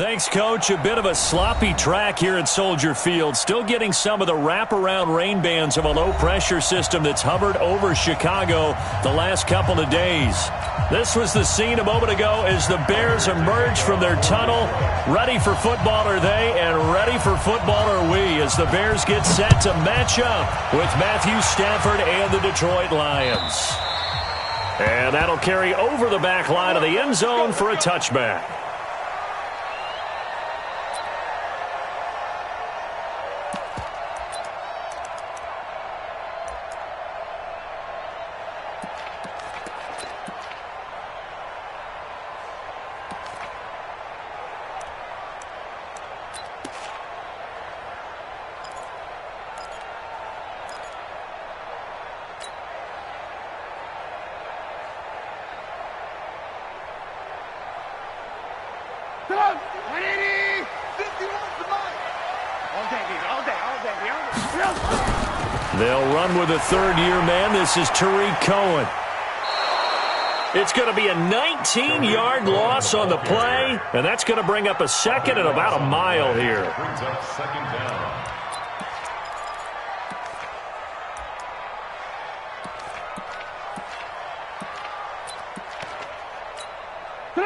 Thanks, Coach. A bit of a sloppy track here at Soldier Field. Still getting some of the wraparound rain bands of a low-pressure system that's hovered over Chicago the last couple of days. This was the scene a moment ago as the Bears emerge from their tunnel. Ready for football are they, and ready for football are we as the Bears get set to match up with Matthew Stafford and the Detroit Lions. And that'll carry over the back line of the end zone for a touchback. They'll run with a third-year man. This is Tariq Cohen. It's going to be a 19-yard loss on the play, and that's going to bring up a second and about a mile here.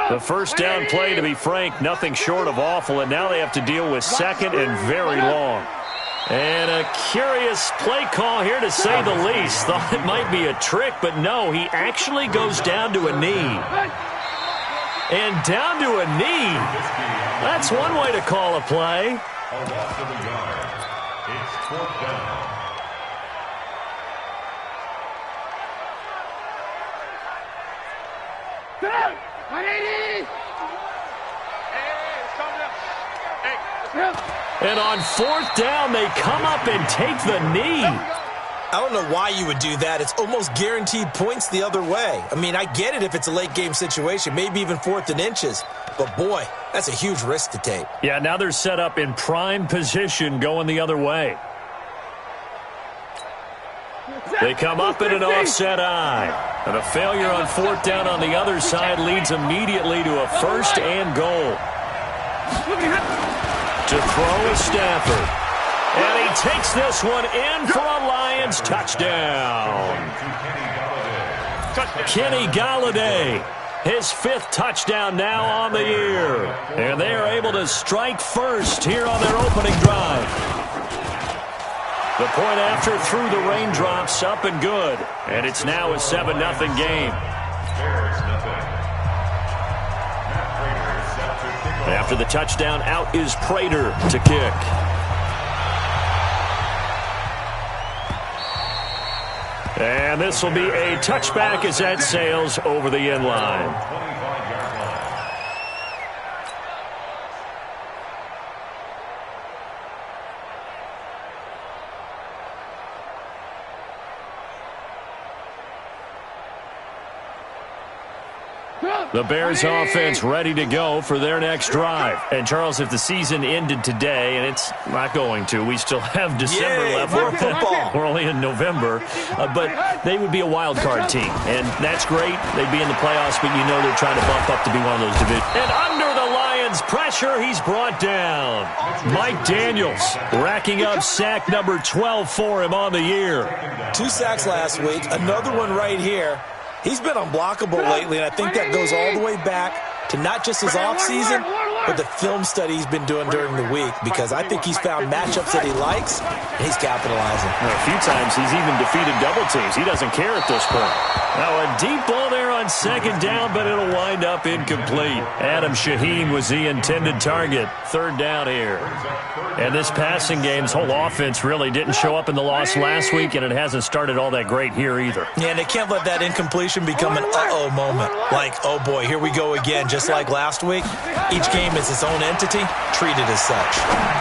The first down play, to be frank, nothing short of awful, and now they have to deal with second and very long. And a curious play call here, to say the least. Thought it might be a trick, but no, he actually goes down to a knee. And down to a knee. That's one way to call a play. A loss of a yard. It's fourth down. And on fourth down, they come up and take the knee. I don't know why you would do that. It's almost guaranteed points the other way. I mean, I get it if it's a late-game situation, maybe even fourth and inches. But, boy, that's a huge risk to take. Yeah, now they're set up in prime position going the other way. They come up in an offset eye. And a failure on fourth down on the other side leads immediately to a first and goal. To throw is Stafford. And he takes this one in for a Lions touchdown. Kenny Golladay, his fifth touchdown now on the year. And they are able to strike first here on their opening drive. The point after through the raindrops, up and good. And it's now a 7-0 game. After the touchdown, out is Prater to kick. And this will be a touchback as that sails over the end line. The Bears offense ready to go for their next drive. And, Charles, if the season ended today, and it's not going to, we still have December left. We're only in November. But they would be a wild card team. And that's great. They'd be in the playoffs, but you know they're trying to bump up to be one of those divisions. And under the Lions' pressure, he's brought down. Mike Daniels racking up sack number 12 for him on the year. 2 sacks last week, another one right here. He's been unblockable lately, and I think that goes all the way back to not just his offseason, but the film study he's been doing during the week, because I think he's found matchups that he likes, and he's capitalizing. A few times he's even defeated double teams. He doesn't care at this point. Now a deep ball there on second down, but it'll wind up incomplete. Adam Shaheen was the intended target. Third down here. And this passing game's whole offense really didn't show up in the loss last week, and it hasn't started all that great here either. Yeah, and they can't let that incompletion become an uh-oh moment. Like, oh boy, here we go again, just like last week. Each game is its own entity, treated as such.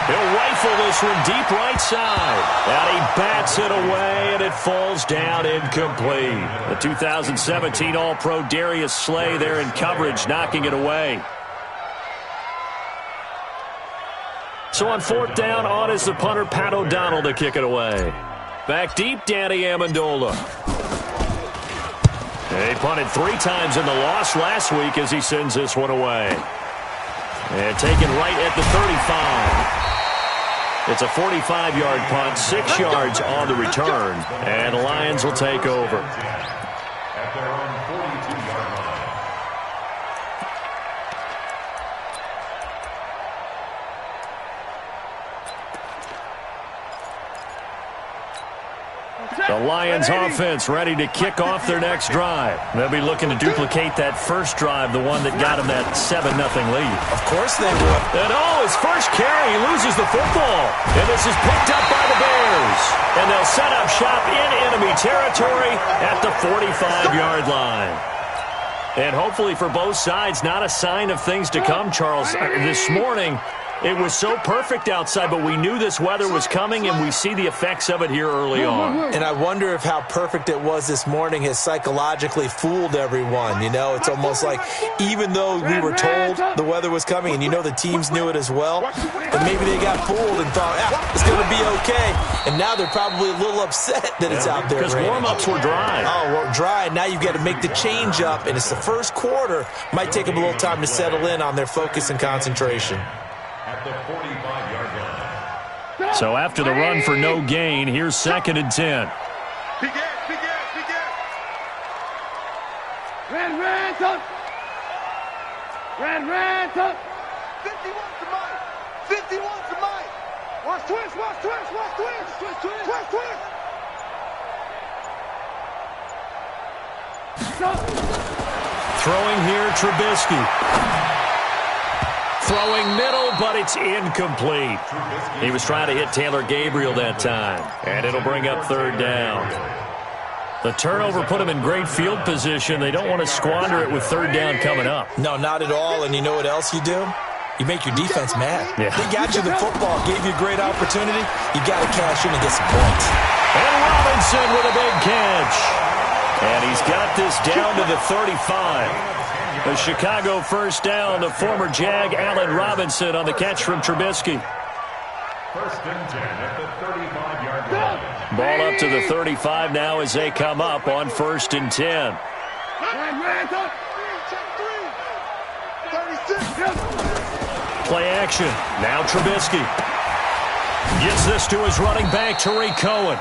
He'll rifle this one deep right side. And he bats it away, and it falls down incomplete. The 2017 All-Pro Darius Slay there in coverage, knocking it away. So on fourth down, on is the punter, Pat O'Donnell, to kick it away. Back deep, Danny Amendola. He punted 3 times in the loss last week as he sends this one away. And taken right at the 35. It's a 45-yard punt, 6 yards on the return, and the Lions will take over. At their own 42-yard line. The Lions offense ready to kick off their next drive. They'll be looking to duplicate that first drive, the one that got them that 7-0 lead. Of course they will. And his first carry, he loses the football. And this is picked up by the Bears. And they'll set up shop in enemy territory at the 45-yard line. And hopefully for both sides, not a sign of things to come, Charles. This morning, it was so perfect outside, but we knew this weather was coming, and we see the effects of it here early on. And I wonder if how perfect it was this morning has psychologically fooled everyone. You know, it's almost like even though we were told the weather was coming, and you know the teams knew it as well, and maybe they got fooled and thought, it's going to be okay. And now they're probably a little upset that it's out there. Because warm-ups were dry. Oh, well, dry. Now you've got to make the change up, and it's the first quarter. Might take them a little time to settle in on their focus and concentration. At the 45-yard line. So after the run for no gain, here's 2nd and 10. Red, up. Red, up. 51 to Mike. 51 to Mike. Watch twist. Throwing here, Trubisky. Throwing middle, but it's incomplete. He was trying to hit Taylor Gabriel that time, and it'll bring up 3rd down. The turnover put him in great field position. They don't want to squander it with 3rd down coming up. No, not at all. And you know what else you do? You make your defense mad. Yeah. They got you the football, gave you a great opportunity. You got to cash in and get some points. And Robinson with a big catch. And he's got this down to the 35. The Chicago first down, the former Jag Allen Robinson on the catch from Trubisky. 1st and 10 at the 35-yard line. Ball up to the 35 now as they come up on 1st and 10. Red, up. Check 3. 36. Play action. Now Trubisky. Gets this to his running back, Tariq Cohen.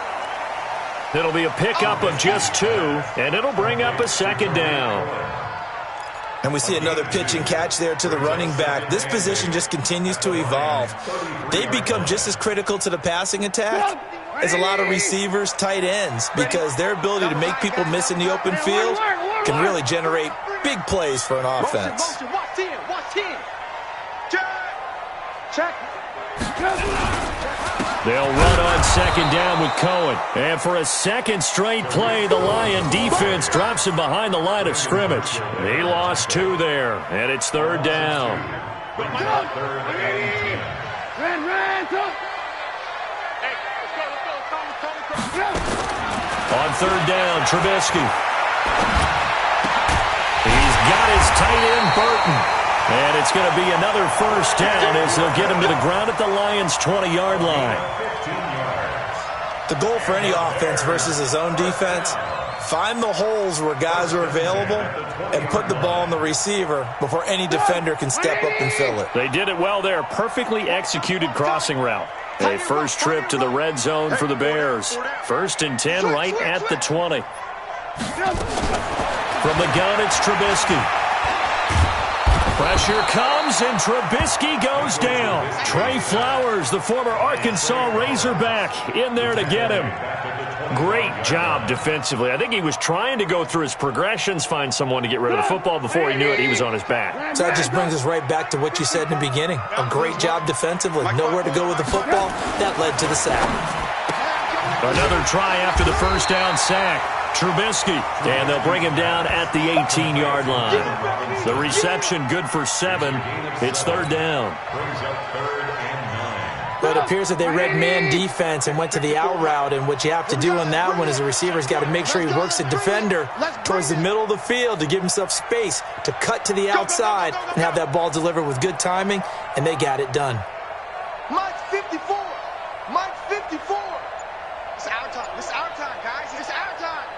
It'll be a pickup of just 2, and it'll bring up a 2nd down. And we see another pitch and catch there to the running back. This position just continues to evolve. They become just as critical to the passing attack as a lot of receivers, tight ends, because their ability to make people miss in the open field can really generate big plays for an offense. Watch 10. Check. They'll run on 2nd down with Cohen. And for a second straight play, the Lion defense drops him behind the line of scrimmage. He lost 2 there, and it's 3rd down. Third and 10. Red, up. On 3rd down, Trubisky. He's got his tight end, Burton. And it's going to be another first down as they'll get him to the ground at the Lions' 20-yard line. 15 yards. The goal for any offense versus his own defense, find the holes where guys are available and put the ball on the receiver before any defender can step up and fill it. They did it well there. Perfectly executed crossing route. A first trip to the red zone for the Bears. 1st and 10 right at the 20. From the gun, it's Trubisky. Pressure comes, and Trubisky goes down. Trey Flowers, the former Arkansas Razorback, in there to get him. Great job defensively. I think he was trying to go through his progressions, find someone to get rid of the football. Before he knew it, he was on his back. So that just brings us right back to what you said in the beginning. A great job defensively. Nowhere to go with the football. That led to the sack. Another try after the first down sack. Trubisky, and they'll bring him down at the 18-yard line. The reception good for 7. It's 3rd down. Brings up 3rd and 9. But it appears that they read man defense and went to the out route, and what you have to do in that one is the receiver's got to make sure he works the defender towards the middle of the field to give himself space to cut to the outside and have that ball delivered with good timing, and they got it done. Mike 54. Mike 54. It's our time. It's our time, guys. It's our time.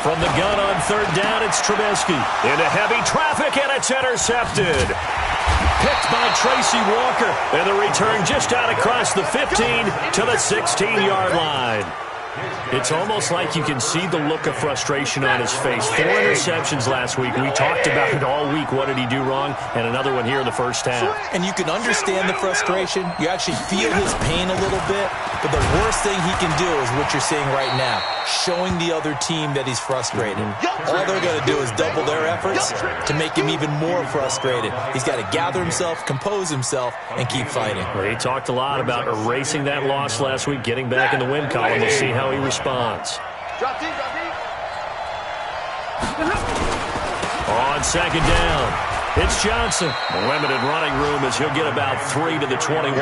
From the gun on third down, it's Trubisky. Into heavy traffic, and it's intercepted. Picked by Tracy Walker. And the return just out across the 15 to the 16-yard line. It's almost like you can see the look of frustration on his face. 4 interceptions last week. We talked about it all week. What did he do wrong? And another one here in the first half. And you can understand the frustration. You actually feel his pain a little bit. But the worst thing he can do is what you're seeing right now, showing the other team that he's frustrated. All they're going to do is double their efforts to make him even more frustrated. He's got to gather himself, compose himself, and keep fighting. Well, he talked a lot about erasing that loss last week, getting back in the win column. We'll see how he responds. On second down, it's Johnson. Limited running room as he'll get about 3 to the 21.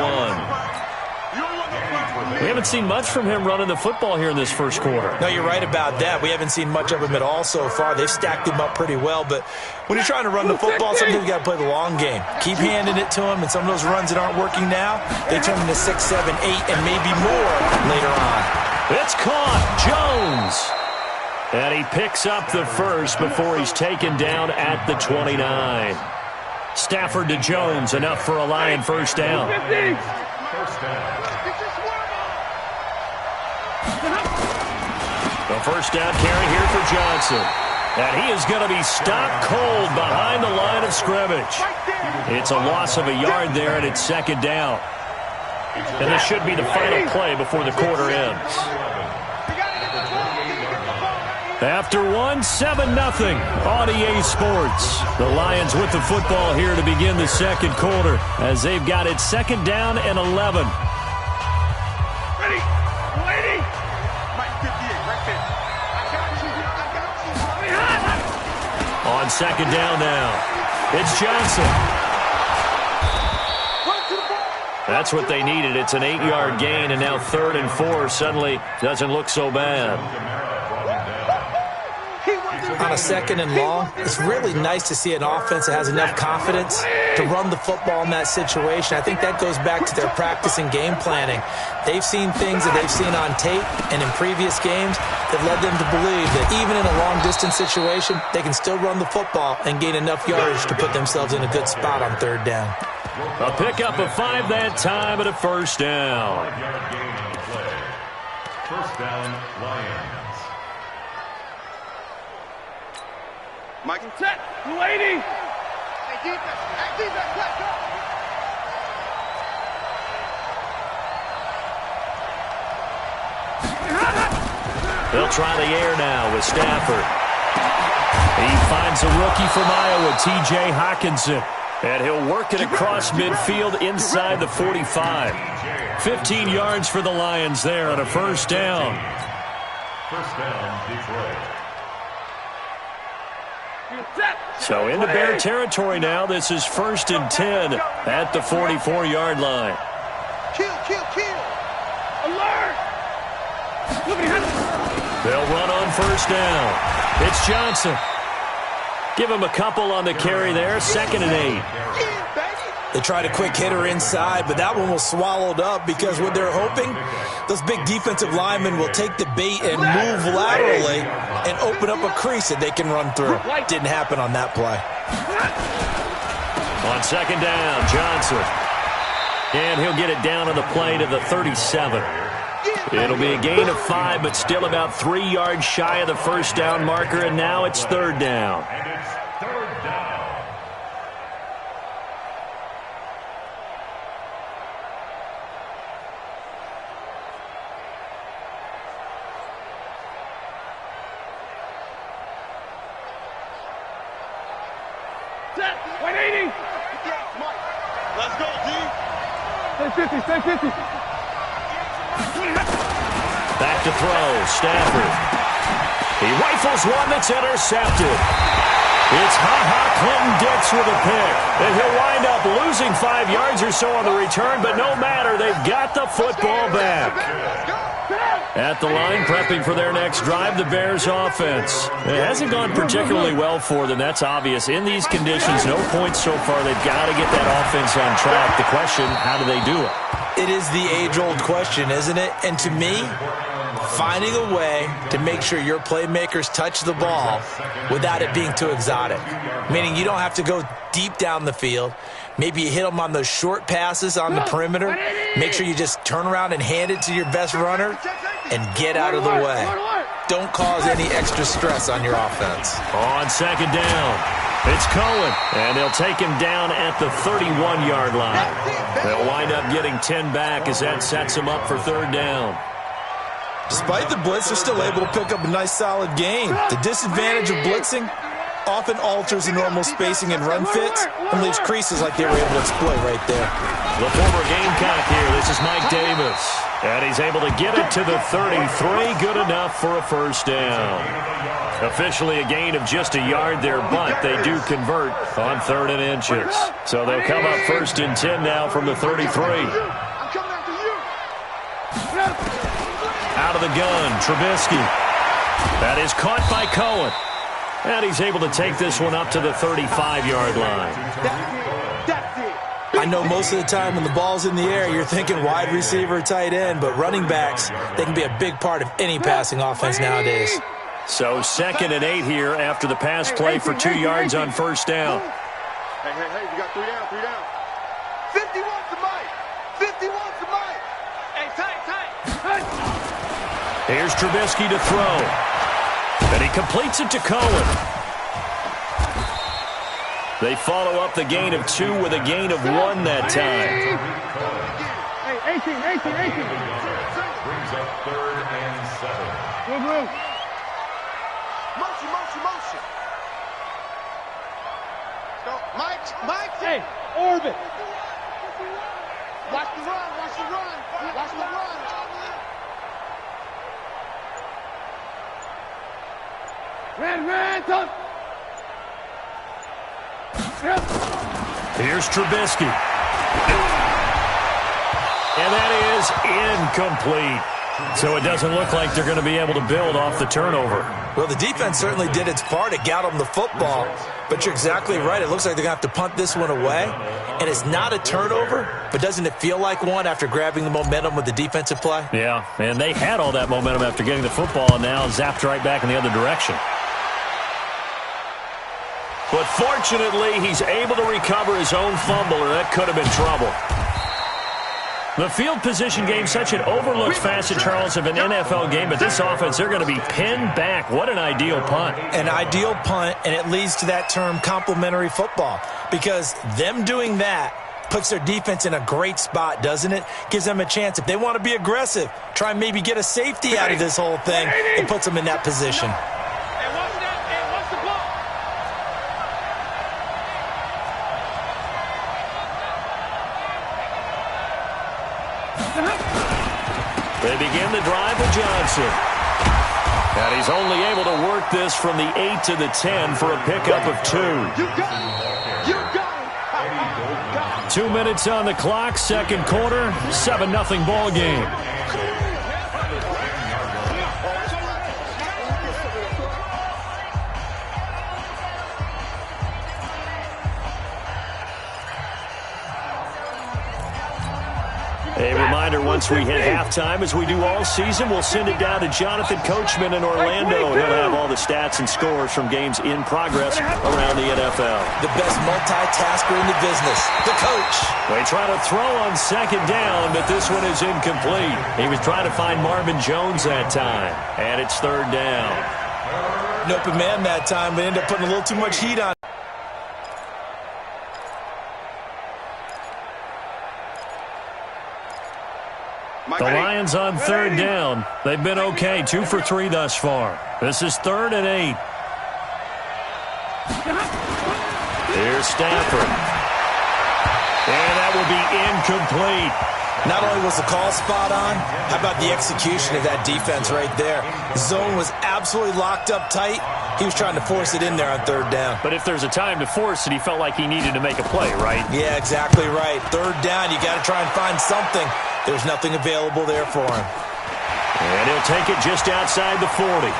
We haven't seen much from him running the football here in this first quarter. No, you're right about that. We haven't seen much of him at all so far. They've stacked him up pretty well, but when you're trying to run the football, sometimes you got to play the long game. Keep handing it to him, and some of those runs that aren't working now, they turn into 6, 7, 8, and maybe more later on. It's caught. Jones. And he picks up the first before he's taken down at the 29. Stafford to Jones, enough for a Lion first down. First down. The first down carry here for Johnson. And he is going to be stopped cold behind the line of scrimmage. It's a loss of a yard there, and it's second down. And this should be the final play before the quarter ends. After one, 7-0 on EA Sports. The Lions with the football here to begin the second quarter as they've got it second down and 11. Ready. Waiting. On second down now, it's Johnson. That's what they needed. It's an 8-yard gain, and now 3rd and 4 suddenly doesn't look so bad. On a second and long, it's really nice to see an offense that has enough confidence to run the football in that situation. I think that goes back to their practice and game planning. They've seen things that they've seen on tape and in previous games that led them to believe that even in a long-distance situation, they can still run the football and gain enough yardage to put themselves in a good spot on 3rd down. A pickup of 5 that time at a first down. First down, Lions. Mike, set. Waiting. They'll try the air now with Stafford. He finds a rookie from Iowa, T.J. Hockenson. And he'll work it across midfield inside the 45. 15 yards for the Lions there on a first down. First down, Detroit. So into Bear territory now. This is 1st and 10 at the 44-yard line. Kill. Alert. They'll run on first down. It's Johnson. Give him a couple on the carry there. 2nd and 8. They tried a quick hitter inside, but that one was swallowed up because what they're hoping, those big defensive linemen will take the bait and move laterally and open up a crease that they can run through. Didn't happen on that play. On second down, Johnson. And he'll get it down on the play to the 37. It'll be a gain of 5, but still about 3 yards shy of the first down marker, and now it's 3rd down. And it's 3rd down. Set. 180. Let's go, D. Stay 50. Back to throw, Stafford. He rifles one that's intercepted. It's Clinton-Dix with a pick. And he'll wind up losing 5 yards or so on the return, but no matter, they've got the football back. At the line, prepping for their next drive, the Bears offense. It hasn't gone particularly well for them, that's obvious. In these conditions, no points so far. They've got to get that offense on track. The question, how do they do it? It is the age-old question, isn't it? And to me, finding a way to make sure your playmakers touch the ball without it being too exotic. Meaning you don't have to go deep down the field. Maybe you hit them on those short passes on the perimeter. Make sure you just turn around and hand it to your best runner and get out of the way. Don't cause any extra stress on your offense. On second down, it's Cohen, and they'll take him down at the 31-yard line. They'll wind up getting 10 back as that sets them up for third down. Despite the blitz, they're still able to pick up a nice, solid gain. The disadvantage of blitzing often alters the normal spacing and run fits and leaves creases like they were able to exploit right there. The former Gamecock here. This is Mike Davis. And he's able to get it to the 33. Good enough for a first down. Officially a gain of just a yard there, but they do convert on 3rd and inches. So they'll come up 1st and 10 now from the 33. Out of the gun, Trubisky. That is caught by Cohen. And he's able to take this one up to the 35-yard line. I know most of the time when the ball's in the air, you're thinking wide receiver, tight end, but running backs, they can be a big part of any passing offense nowadays. So 2nd and 8 here after the pass play for 2 yards on first down. Hey, you got 3 down, 3 down. 51 to Mike. 51 to Mike. Hey, tight. Here's Trubisky to throw. And he completes it to Cohen. They follow up the gain of 2 with a gain of 1 that time. Hey, 18. Brings up 3rd and 7. Move. Motion. Go, Mike. Hey, orbit. Watch the run. Red, touch. Here's Trubisky. And that is incomplete. So it doesn't look like they're going to be able to build off the turnover. Well, the defense certainly did its part. It got them the football. But you're exactly right. It looks like they're going to have to punt this one away. And it's not a turnover, but doesn't it feel like one after grabbing the momentum with the defensive play? Yeah, and they had all that momentum after getting the football and now zapped right back in the other direction. But fortunately, he's able to recover his own fumble, and that could have been trouble. The field position game, such an overlooked facet, Charles, of an NFL game, but this offense, they're going to be pinned back. What an ideal punt. An ideal punt, and it leads to that term complementary football, because them doing that puts their defense in a great spot, doesn't it? Gives them a chance. If they want to be aggressive, try and maybe get a safety out of this whole thing, it puts them in that position. They begin the drive with Johnson. And he's only able to work this from the 8 to the 10 for a pickup of 2. You got it. 2 minutes on the clock, second quarter, 7-0 ball game. A reminder, once we hit halftime, as we do all season, we'll send it down to Jonathan Coachman in Orlando. He'll have all the stats and scores from games in progress around the NFL. The best multitasker in the business, the coach. They try to throw on second down, but this one is incomplete. He was trying to find Marvin Jones that time, and it's third down. An open man that time, but ended up putting a little too much heat on. The Lions on third down. They've been okay, 2 for 3 thus far. This is 3rd and 8. Here's Stafford. And that will be incomplete. Not only was the call spot on, how about the execution of that defense right there? The zone was absolutely locked up tight. He was trying to force it in there on third down. But if there's a time to force it, he felt like he needed to make a play, right? Yeah, exactly right. Third down, you got to try and find something. There's nothing available there for him. And he'll take it just outside the 40.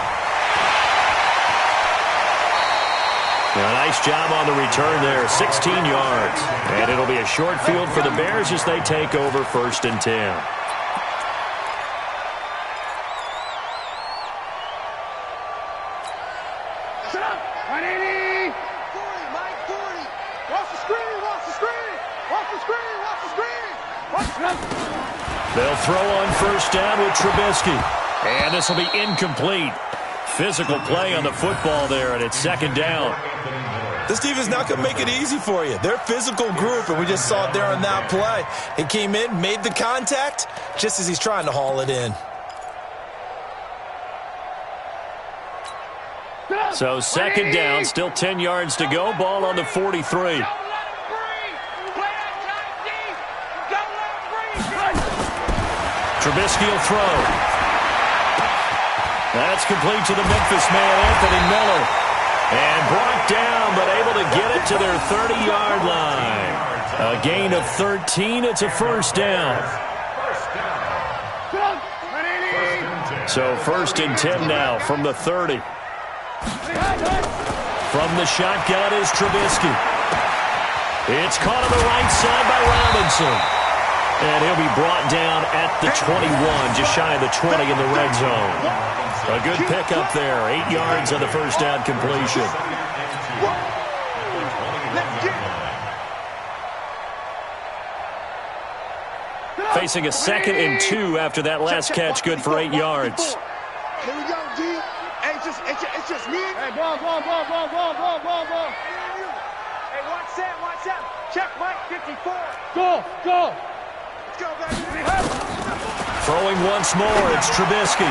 A nice job on the return there, 16 yards. And it'll be a short field for the Bears as they take over 1st and 10. 180. 40, Mike, 40. Watch the screen, watch the screen. Watch the screen, watch the screen. They'll throw on first down with Trubisky. And this will be incomplete. Physical play on the football there, and it's second down. This defense is not going to make it easy for you. They're a physical group, and we just saw it there on that play. He came in, made the contact, just as he's trying to haul it in. So second down, still 10 yards to go. Ball on the 43. Trubisky will throw. That's complete to the Memphis man, Anthony Miller. And brought down, but able to get it to their 30-yard line. A gain of 13. It's a first down. So first and 10 now from the 30. From the shotgun is Trubisky. It's caught on the right side by Robinson. And he'll be brought down at the 21, just shy of the 20 in the red zone. A good pickup there, 8 yards on the first down completion. Facing a 2nd and 2 after that last catch, good for 8 yards. Here we go, D. Hey, it's just me. Hey, ball. Hey, watch that. Check Mike, 54. Go. Let's go, baby. Throwing once more, it's Trubisky.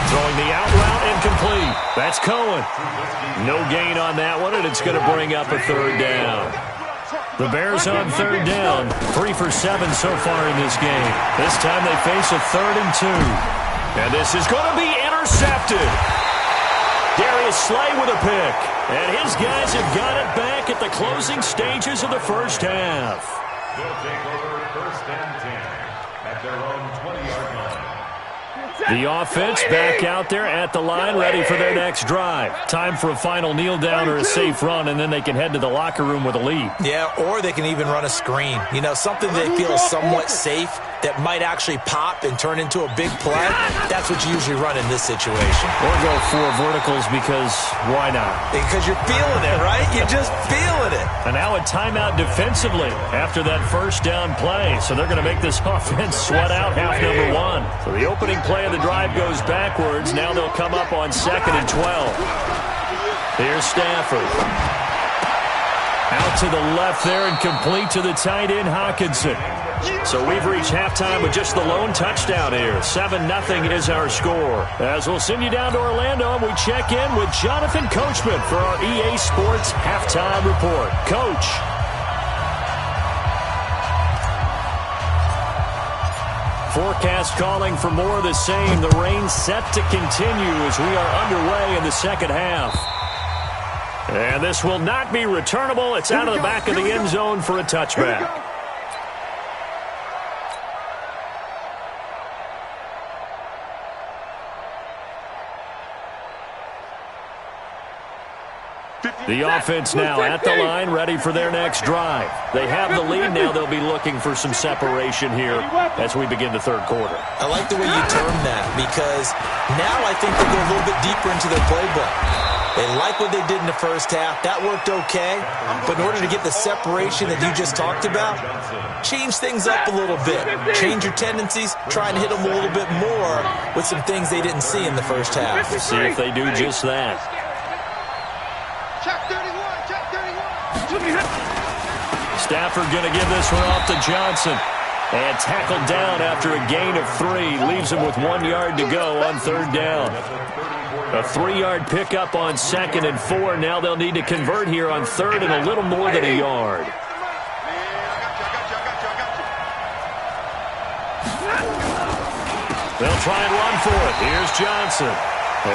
Throwing the out route incomplete. That's Cohen. No gain on that one, and it's going to bring up a third down. The Bears on third down, 3 for 7 so far in this game. This time they face a 3rd and 2. And this is going to be intercepted. Darius Slay with a pick. And his guys have got it back at the closing stages of the first half. They'll take over first and 10 at their own 20-yard line. The offense back out there at the line, ready for their next drive. Time for a final kneel down or a safe run, and then they can head to the locker room with a lead. Yeah, or they can even run a screen. You know, something they feel is somewhat safe that might actually pop and turn into a big play. That's what you usually run in this situation. Or go for verticals because why not? Because you're feeling it, right? You're just feeling it. And now a timeout defensively after that first down play. So they're going to make this offense sweat out half number 1. So the opening play of the drive goes backwards. Now they'll come up on 2nd and 12. Here's Stafford. Out to the left there and complete to the tight end, Hawkinson. So we've reached halftime with just the lone touchdown here. 7-0 is our score. As we'll send you down to Orlando, and we check in with Jonathan Coachman for our EA Sports Halftime Report. Coach. Forecast calling for more of the same. The rain set to continue as we are underway in the second half. And this will not be returnable. It's out of the back of the end zone for a touchback. The offense now at the line, ready for their next drive. They have the lead now. They'll be looking for some separation here as we begin the third quarter. I like the way you term that because now I think they go a little bit deeper into their playbook. They like what they did in the first half. That worked okay. But in order to get the separation that you just talked about, change things up a little bit. Change your tendencies. Try and hit them a little bit more with some things they didn't see in the first half. See if they do just that. Check 31. Stafford going to give this one off to Johnson. And tackled down after a gain of 3. Leaves him with 1 yard to go on third down. A 3-yard pickup on 2nd and 4. Now they'll need to convert here on 3rd and a little more than a yard. They'll try and run for it. Here's Johnson.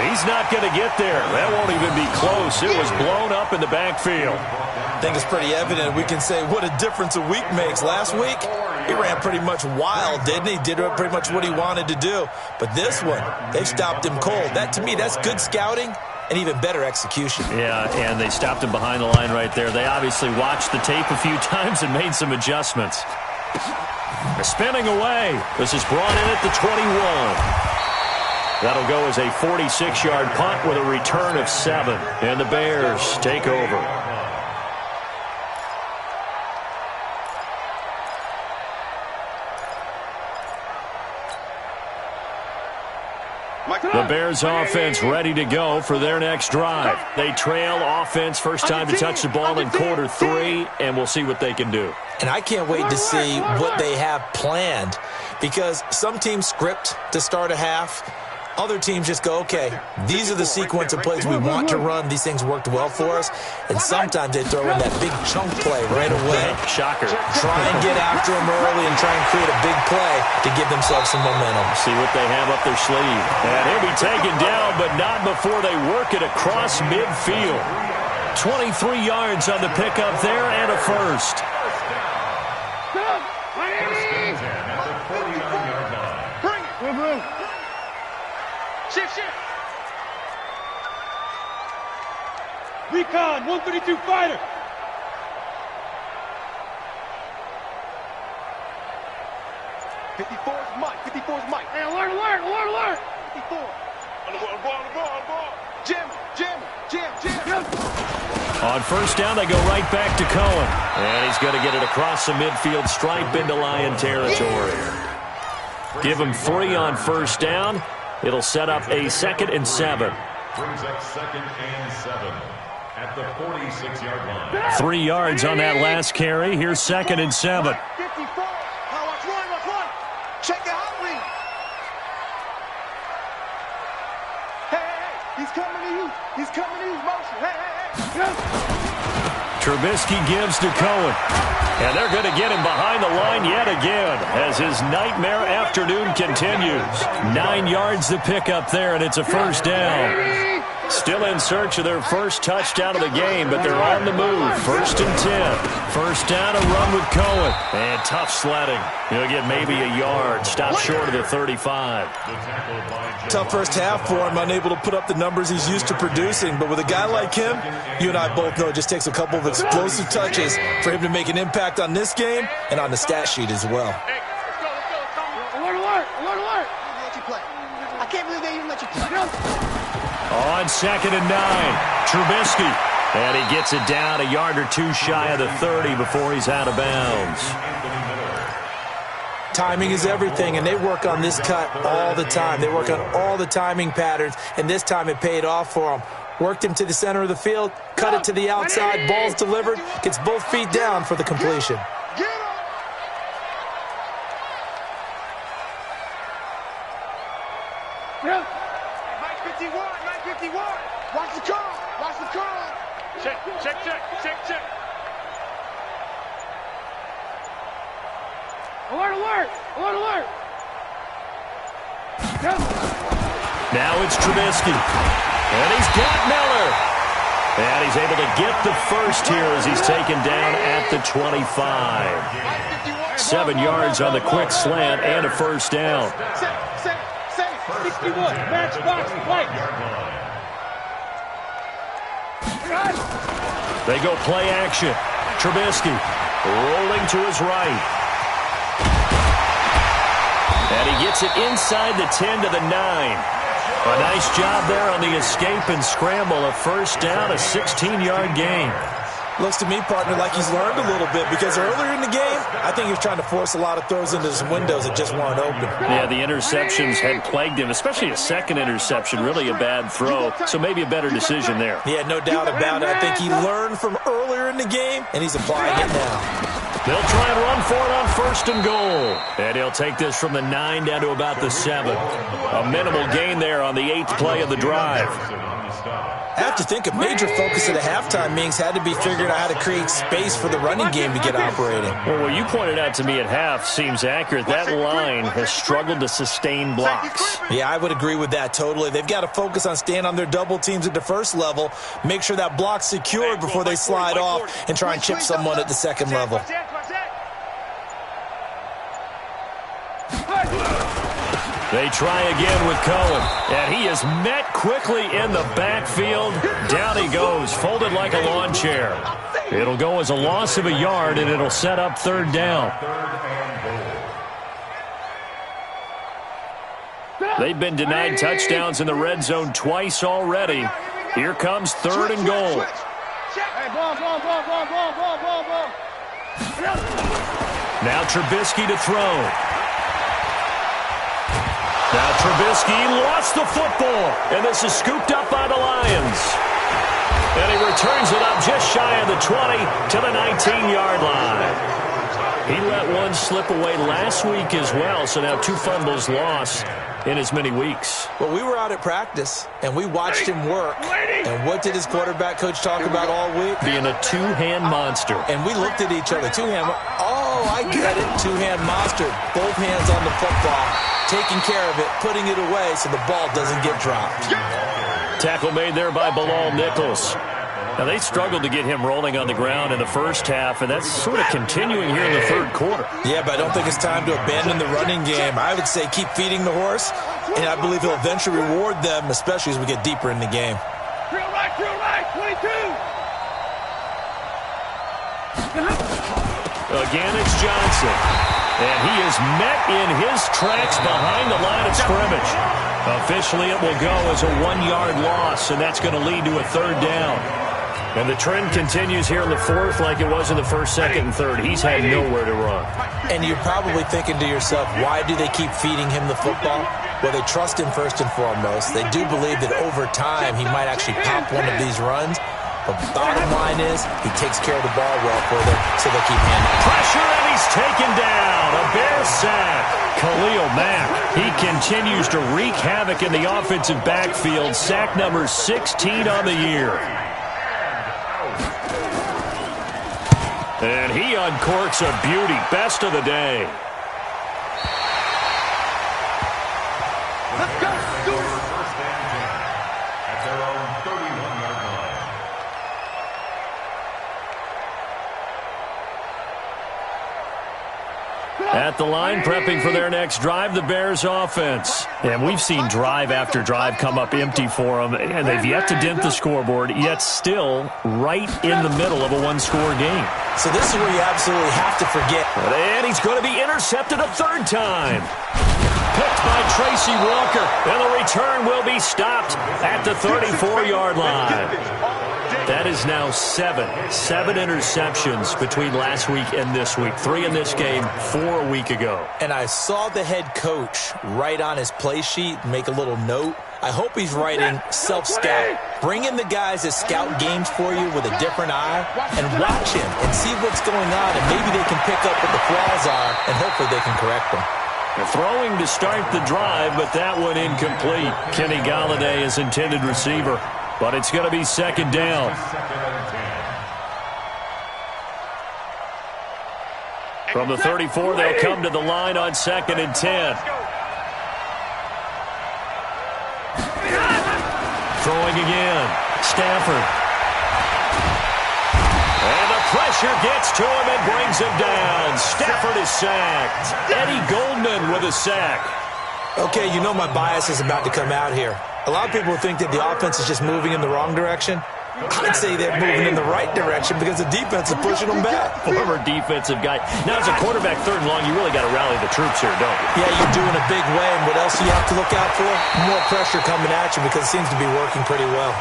He's not going to get there. That won't even be close. It was blown up in the backfield. I think it's pretty evident. We can say what a difference a week makes. Last week, he ran pretty much wild, didn't he? Did pretty much what he wanted to do. But this one, they stopped him cold. That, to me, that's good scouting and even better execution. Yeah, and they stopped him behind the line right there. They obviously watched the tape a few times and made some adjustments. They're spinning away. This is brought in at the 21. That'll go as a 46-yard punt with a return of 7. And the Bears take over. The Bears offense ready to go for their next drive. They trail offense, first time to touch the ball in quarter 3, and we'll see what they can do. And I can't wait to see what they have planned, because some teams script to start a half. Other teams just go, okay, these are the sequence of plays we want to run. These things worked well for us. And sometimes they throw in that big chunk play right away. Shocker. Try and get after them early and try and create a big play to give themselves some momentum. See what they have up their sleeve. And he'll be taken down, but not before they work it across midfield. 23 yards on the pickup there and a first. Shift. Recon, 132 fighter. Mike. 54's Mike. Hey, alert. 54. On the ball. Jam. On first down, they go right back to Cohen. And he's going to get it across the midfield stripe into Lion territory. Give him 3 on first down. It'll set up a 2nd and 7. Brings up 2nd and 7 at the 46-yard line. 3 yards on that last carry. Here's 2nd and 7. 54. Now watch one. Check the hot read. Hey. He's coming to you. Motion. Hey. Trubisky gives to Cohen. And they're going to get him behind the line yet again as his nightmare afternoon continues. 9 yards to pick up there, and it's a first down. Still in search of their first touchdown of the game, but they're on the move. 1st and 10. First down, a run with Cohen. And tough sledding. He'll get maybe a yard. Stop short of the 35. Tough first half for him, unable to put up the numbers he's used to producing. But with a guy like him, you and I both know it just takes a couple of explosive touches for him to make an impact on this game and on the stat sheet as well. Hey, let's go. Alert. Let you play. I can't believe they even let you play. On 2nd and 9, Trubisky. And he gets it down a yard or 2 shy of the 30 before he's out of bounds. Timing is everything, and they work on this cut all the time. They work on all the timing patterns, and this time it paid off for them. Worked him to the center of the field, cut it to the outside, ball's delivered, gets both feet down for the completion. Yeah. Mike 51. Watch the curl. Check. Alert. Yeah. Now it's Trubisky. And he's got Miller. And he's able to get the first here as he's taken down at the 25. 7 yards on the quick slant and a first down. 61, matchbox, white. They go play action. Trubisky rolling to his right. And he gets it inside the 10 to the 9. A nice job there on the escape and scramble. A first down, a 16-yard gain. Looks to me, partner, like he's learned a little bit, because earlier in the game, I think he was trying to force a lot of throws into some windows that just weren't open. Yeah, the interceptions had plagued him, especially a second interception, really a bad throw, so maybe a better decision there. Yeah, no doubt about it. I think he learned from earlier in the game, and he's applying it now. They'll try and run for it on 1st and goal. And he'll take this from the 9 down to about the 7. A minimal gain there on the 8th play of the drive. I have to think a major focus of the halftime meetings had to be figuring out how to create space for the running game to get operating. Well, what you pointed out to me at half seems accurate. That line has struggled to sustain blocks. Yeah, I would agree with that totally. They've got to focus on staying on their double teams at the first level, make sure that block's secured before they slide off and try and chip someone at the second level. They try again with Cohen, and he is met quickly in the backfield. Down he goes, folded like a lawn chair. It'll go as a loss of a yard, and it'll set up 3rd down. They've been denied touchdowns in the red zone twice already. Here comes 3rd and goal. Now Trubisky to throw. Now Trubisky lost the football, and this is scooped up by the Lions. And he returns it up just shy of the 20 to the 19-yard line. He let one slip away last week as well, so now 2 fumbles lost in as many weeks. Well, we were out at practice, and we watched him work. And what did his quarterback coach talk about all week? Being a two-hand monster. And we looked at each other. Two-hand. Oh, I get it. Two-hand monster. Both hands on the football, taking care of it, putting it away so the ball doesn't get dropped. Tackle made there by Bilal Nichols. Now, they struggled to get him rolling on the ground in the first half, and that's sort of continuing here in the third quarter. Yeah, but I don't think it's time to abandon the running game. I would say keep feeding the horse, and I believe he'll eventually reward them, especially as we get deeper in the game. Drill right, 22. Again, it's Johnson. And he is met in his tracks behind the line of scrimmage. Officially, it will go as a 1-yard loss, and that's going to lead to a 3rd down. And the trend continues here in the 4th like it was in the 1st, 2nd, and 3rd. He's had nowhere to run. And you're probably thinking to yourself, why do they keep feeding him the football? Well, they trust him first and foremost. They do believe that over time he might actually pop one of these runs. But the bottom line is he takes care of the ball well for them, so they keep handing it. Pressure, and he's taken down. A Bear sack. Khalil Mack, he continues to wreak havoc in the offensive backfield. Sack number 16 on the year. And he uncorks a beauty. Best of the day. Let's go. First and 10 at their own 31-yard line. At the line, prepping for their next drive, the Bears offense. And we've seen drive after drive come up empty for them, and they've yet to dent the scoreboard, yet still right in the middle of a 1-score game. So this is where you absolutely have to forget. And he's going to be intercepted a 3rd time. Picked by Tracy Walker, and the return will be stopped at the 34-yard line. That is now 7 interceptions between last week and this week. 3 in this game, 4 a week ago. And I saw the head coach write on his play sheet, make a little note. I hope he's writing self-scout. Bring in the guys that scout games for you with a different eye and watch him and see what's going on, and maybe they can pick up what the flaws are, and hopefully they can correct them. They're throwing to start the drive, but that one incomplete. Kenny Golladay is intended receiver, but it's going to be 2nd down. From the 34, they'll come to the line on 2nd and 10. Throwing again. Stafford. And the pressure gets to him and brings him down. Stafford is sacked. Eddie Goldman with a sack. Okay, you know my bias is about to come out here. A lot of people think that the offense is just moving in the wrong direction. I'd say they're moving in the right direction because the defense is pushing them back. Former defensive guy. Now, as a quarterback, 3rd and long, you really got to rally the troops here, don't you? Yeah, you're doing a big way, and what else do you have to look out for? More pressure coming at you because it seems to be working pretty well.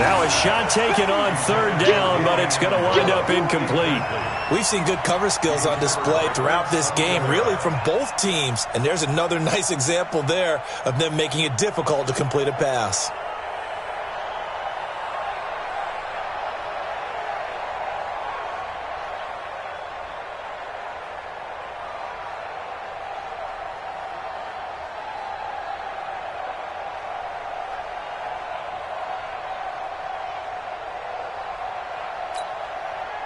Now a shot taken on 3rd down, but it's going to wind up incomplete. We've seen good cover skills on display throughout this game, really from both teams. And there's another nice example there of them making it difficult to complete a pass.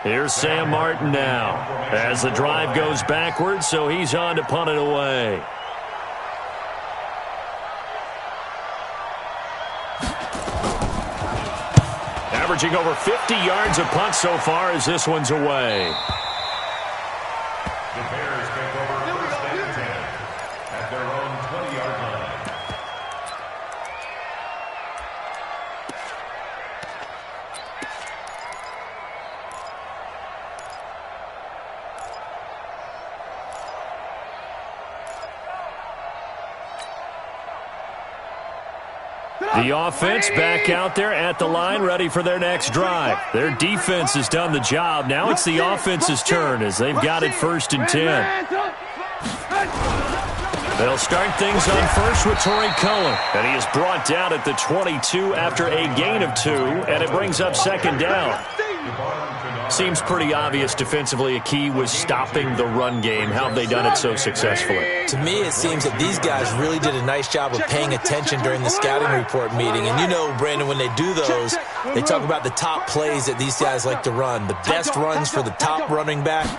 Here's Sam Martin now as the drive goes backwards, so he's on to punt it away. Averaging over 50 yards a punt so far as this one's away. The Bears take over 1st and 10 at their own 20-yard line. The offense back out there at the line, ready for their next drive. Their defense has done the job. Now it's the offense's turn as they've got it 1st and 10. They'll start things on first with Torrey Cohen. And he is brought down at the 22 after a gain of 2, and it brings up 2nd down. Seems pretty obvious defensively a key was stopping the run game. How have they done it so successfully? To me, it seems that these guys really did a nice job of paying attention during the scouting report meeting. And you know, Brandon, when they do those, they talk about the top plays that these guys like to run. The best runs for the top running back,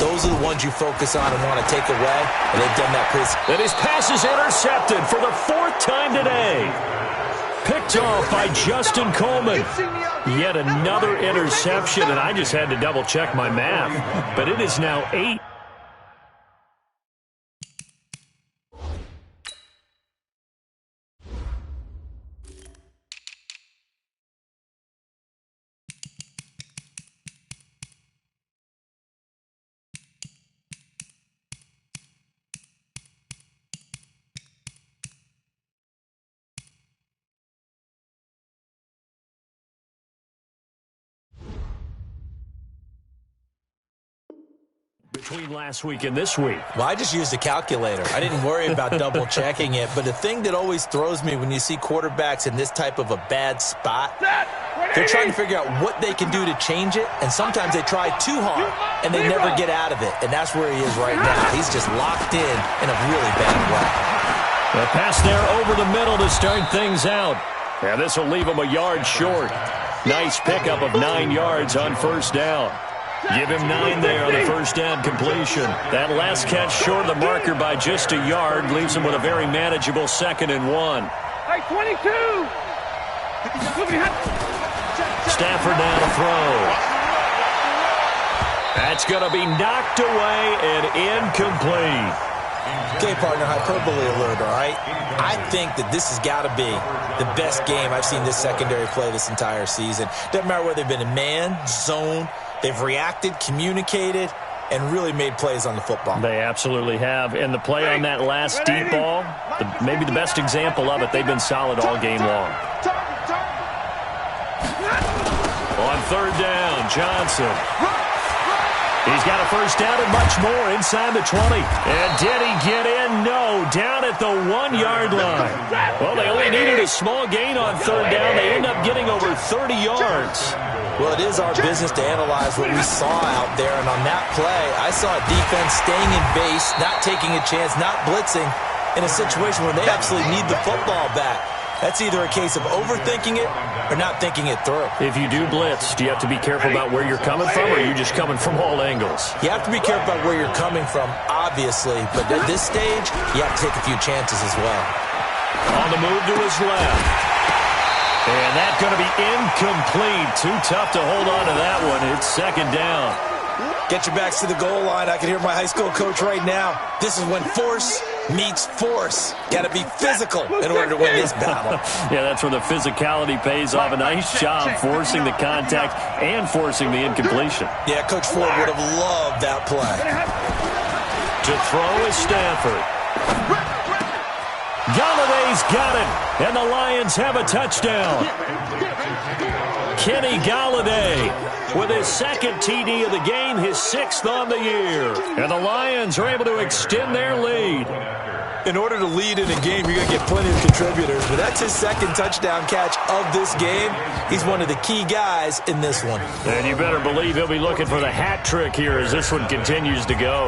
those are the ones you focus on and want to take away. And they've done that pretty. And his pass is intercepted for the 4th time today. Picked off by Justin Coleman. Yet another interception, and I just had to double-check my math. But it is now 8. Between last week and this week. Well, I just used a calculator. I didn't worry about double-checking it. But the thing that always throws me when you see quarterbacks in this type of a bad spot, they're trying to figure out what they can do to change it, and sometimes they try too hard, and they never get out of it. And that's where he is right now. He's just locked in a really bad way. The pass there over the middle to start things out. And this will leave him a yard short. Nice pickup of 9 yards on 1st down. Give him 9 there on the 1st down completion. That last catch short of the marker by just a yard leaves him with a very manageable 2nd and 1. Hey, 22! Stafford now to throw. That's going to be knocked away and incomplete. Okay, partner, hyperbole alert, all right? I think that this has got to be the best game I've seen this secondary play this entire season. Doesn't matter whether they've been in man, zone. They've reacted, communicated, and really made plays on the football. They absolutely have. And the play on that last deep ball, maybe the best example of it, they've been solid all game long. On 3rd down, Johnson. He's got a 1st down and much more inside the 20. And did he get in? No, down at the 1-yard line. Well, they only needed a small gain on 3rd down. They end up getting over 30 yards. Well, it is our business to analyze what we saw out there. And on that play, I saw a defense staying in base, not taking a chance, not blitzing in a situation where they absolutely need the football back. That's either a case of overthinking it or not thinking it through. If you do blitz, do you have to be careful about where you're coming from, or are you just coming from all angles? You have to be careful about where you're coming from, obviously. But at this stage, you have to take a few chances as well. On the move to his left. And that's going to be incomplete. Too tough to hold on to that one. It's 2nd down. Get your backs to the goal line. I can hear my high school coach right now. This is when force meets force. Got to be physical in order to win this battle. Yeah, that's where the physicality pays off. A nice job forcing the contact and forcing the incompletion. Yeah, Coach Ford would have loved that play. To throw is Stafford. Galladay's got it, and the Lions have a touchdown. Kenny Galladay with his 2nd TD of the game, his 6th on the year. And the Lions are able to extend their lead. In order to lead in a game, you're going to get plenty of contributors, but that's his 2nd touchdown catch of this game. He's one of the key guys in this one. And you better believe he'll be looking for the hat trick here as this one continues to go.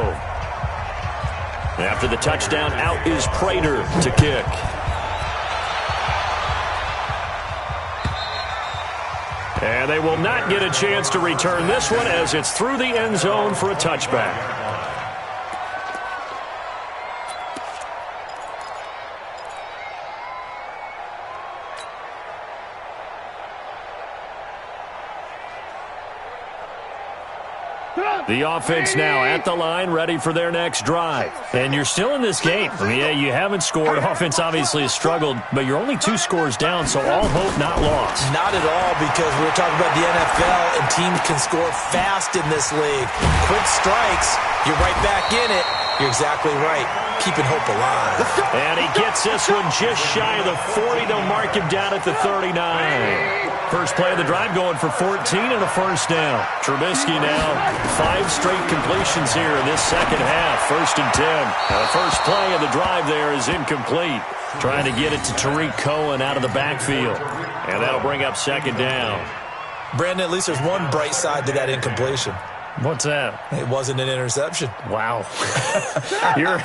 After the touchdown, out is Prater to kick. And they will not get a chance to return this one as it's through the end zone for a touchback. The offense now at the line, ready for their next drive. And you're still in this game. I mean, yeah, you haven't scored. Offense obviously has struggled, but you're only 2 scores down, so all hope not lost. Not at all, because we're talking about the NFL, and teams can score fast in this league. Quick strikes, you're right back in it, You're exactly right. Keeping hope alive. And he gets this one just shy of the 40. They'll mark him down at the 39. First play of the drive going for 14 and a first down. Trubisky now 5 straight completions here in this second half. 1st and 10. Now the first play of the drive there is incomplete. Trying to get it to Tariq Cohen out of the backfield. And that'll bring up 2nd down. Brandon, at least there's one bright side to that incompletion. What's that? It wasn't an interception. Wow. You're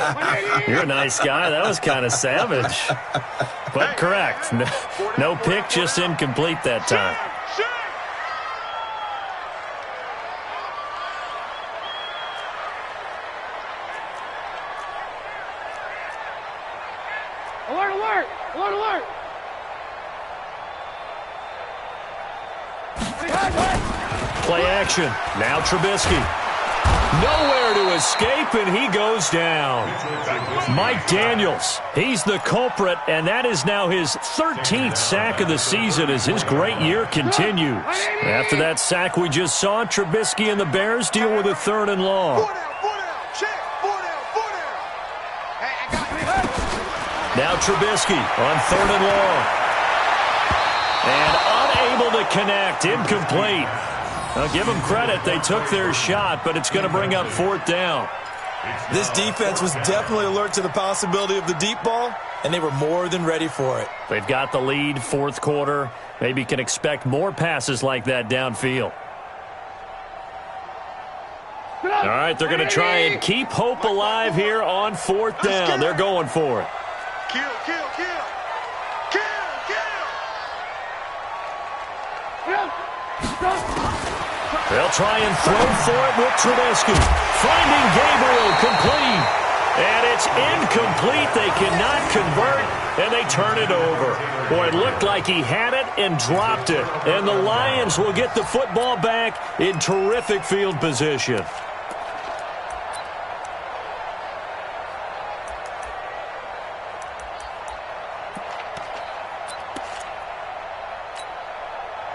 a nice guy. That was kind of savage. But correct. No pick, just incomplete that time. Alert, alert! Alert, alert! Play action. Now Trubisky. Nowhere to escape, and he goes down. Mike Daniels, he's the culprit, and that is now his 13th sack of the season as his great year continues. After that sack we just saw, Trubisky and the Bears deal with a 3rd and long. Now Trubisky on 3rd and long. And unable to connect, incomplete. I'll give them credit. They took their shot, but it's going to bring up 4th down. This defense was definitely alert to the possibility of the deep ball, and they were more than ready for it. They've got the lead, 4th quarter. Maybe can expect more passes like that downfield. All right, they're going to try and keep hope alive here on 4th down. They're going for it. Kill, kill, kill. Kill, kill. They'll try and throw for it with Trubisky. Finding Gabriel, complete. And it's incomplete. They cannot convert, and they turn it over. Boy, it looked like he had it and dropped it. And the Lions will get the football back in terrific field position.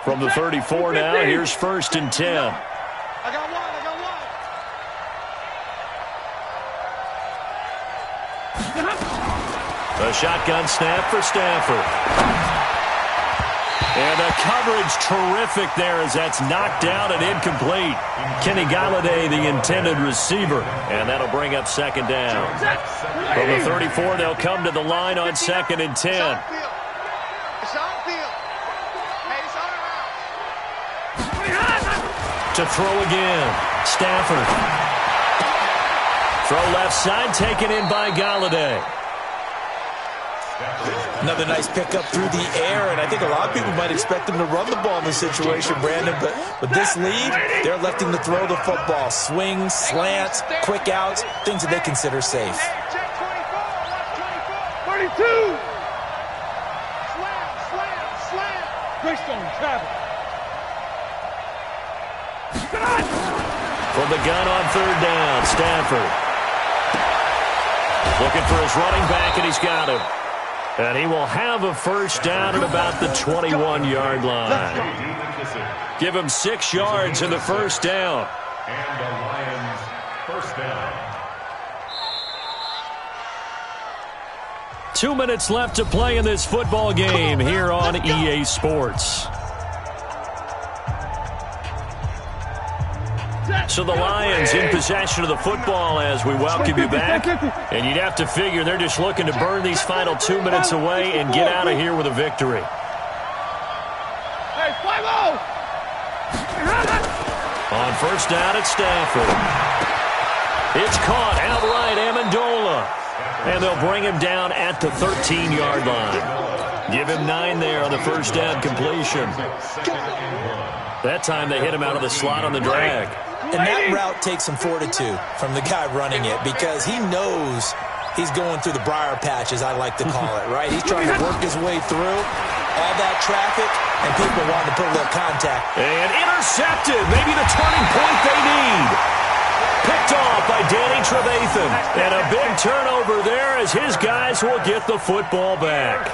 From the 34 now, here's 1st and 10. I got one, I got one. A shotgun snap for Stafford. And the coverage terrific there as that's knocked down and incomplete. Kenny Galladay, the intended receiver. And that'll bring up 2nd down. From the 34, they'll come to the line on 2nd and 10. It's on field. Hey, it's on around. To throw again. Stafford. Throw left side, taken in by Galladay. Another nice pickup through the air, and I think a lot of people might expect them to run the ball in this situation, Brandon, but with this lead, they're electing to throw the football. Swings, slants, quick outs, things that they consider safe. Check 24, 32! Slam, slam, slam. Greystone, travel. From the gun on 3rd down, Stafford. Looking for his running back, and he's got him. And he will have a 1st down at about the 21-yard line. Give him 6 yards in the 1st down. And the Lions, 1st down. 2 minutes left to play in this football game here on EA Sports. So the Lions in possession of the football as we welcome you back. And you'd have to figure they're just looking to burn these final 2 minutes away and get out of here with a victory. Hey, 5-0! On 1st down at Stafford. It's caught outright, Amendola. And they'll bring him down at the 13-yard line. Give him 9 there on the 1st down completion. That time they hit him out of the slot on the drag. And that route takes some fortitude from the guy running it because he knows he's going through the briar patch, as I like to call it, right? He's trying to work his way through all that traffic and people wanting to put a little contact. And intercepted, maybe the turning point they need. Picked off by Danny Trevathan. And a big turnover there as his guys will get the football back.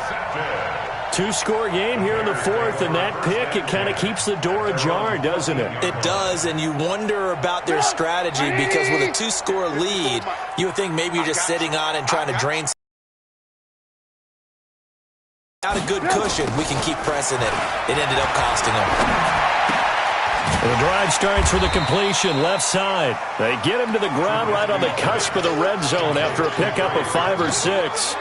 Two-score game here in the fourth, and that pick, it kind of keeps the door ajar, doesn't it? It does, and you wonder about their strategy because with a two-score lead, you would think maybe you're just sitting on and trying to drain. Without a good cushion, we can keep pressing it. It ended up costing them. The drive starts with a completion left side. They get him to the ground right on the cusp of the red zone after a pickup of 5 or 6.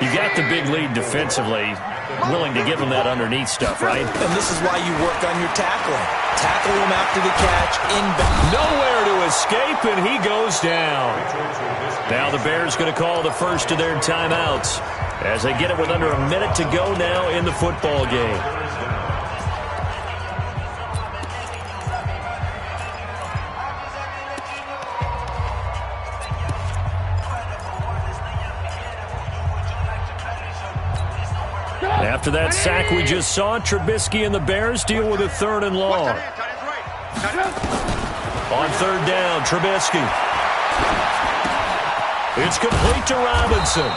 You got the big lead defensively, willing to give them that underneath stuff, right? And this is why you work on your tackling. Tackle him after the catch, inbound. Nowhere to escape, and he goes down. Now the Bears going to call the first of their timeouts as they get it with under a minute to go now in the football game. After that sack we just saw, Trubisky and the Bears deal with a 3rd and long. On 3rd down, Trubisky. It's complete to Robinson.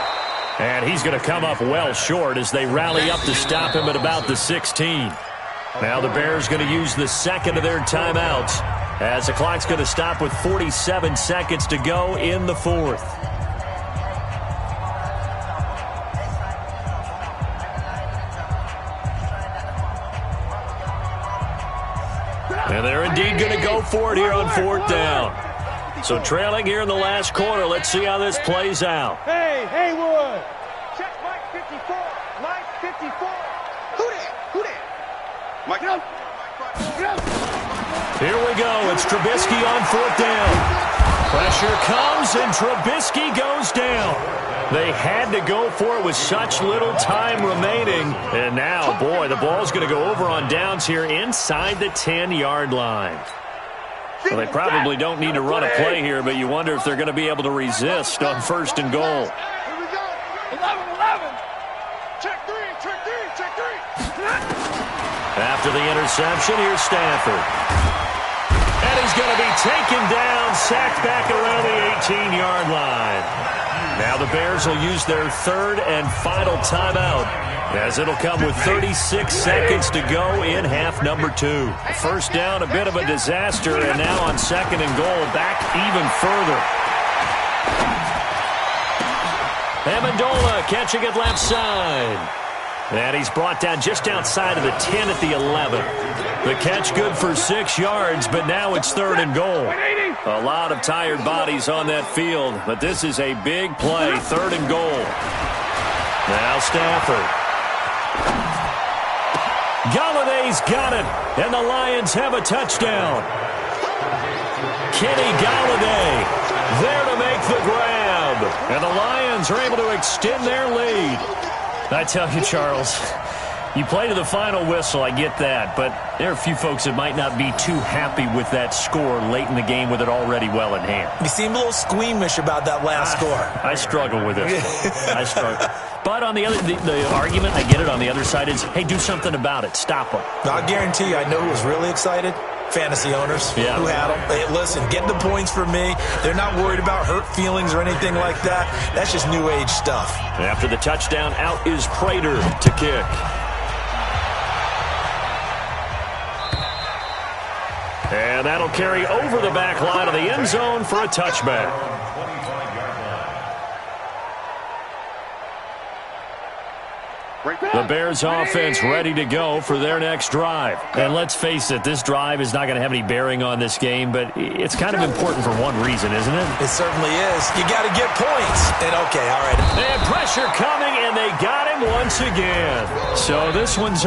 And he's going to come up well short as they rally up to stop him at about the 16. Now the Bears going to use the second of their timeouts as the clock's going to stop with 47 seconds to go in the fourth. And they're indeed going to go for it here on 4th down. So trailing here in the last quarter. Let's see how this plays out. Hey, Haywood. Check Mike 54. Mike 54. Who that? Who that? Mike. Get up. Here we go. It's Trubisky on 4th down. Pressure comes, and Trubisky goes down. They had to go for it with such little time remaining. And now, boy, the ball's going to go over on downs here inside the 10-yard line. Well, they probably don't need to run a play here, but you wonder if they're going to be able to resist on 1st and goal. Here we go. 11. Check 3. After the interception, here's Stafford. And he's going to be taken down, sacked back around the 18-yard line. Now the Bears will use their 3rd and final timeout as it'll come with 36 seconds to go in half number 2. First down, a bit of a disaster, and now on 2nd and goal, back even further. Amendola catching it left side. And he's brought down just outside of the 10 at the 11. The catch good for 6 yards, but now it's 3rd and goal. A lot of tired bodies on that field, but this is a big play, 3rd and goal. Now Stafford. Galladay's got it, and the Lions have a touchdown. Kenny Galladay there to make the grab, and the Lions are able to extend their lead. I tell you, Charles, you play to the final whistle, I get that, but there are a few folks that might not be too happy with that score late in the game with it already well in hand. You seem a little squeamish about that last score. I struggle with it. I struggle. But on the other, the argument, I get it, on the other side is, hey, do something about it. Stop them. I guarantee you, I know who was really excited. Fantasy owners who had them. Hey, listen, get the points for me. They're not worried about hurt feelings or anything like that. That's just new age stuff. After the touchdown, out is Prater to kick. And that'll carry over the back line of the end zone for a touchback. The Bears offense ready to go for their next drive. And let's face it, this drive is not going to have any bearing on this game, but it's kind of important for one reason, isn't it? It certainly is. You got to get points. And okay, all right. They had pressure coming, and they got him once again. So this one's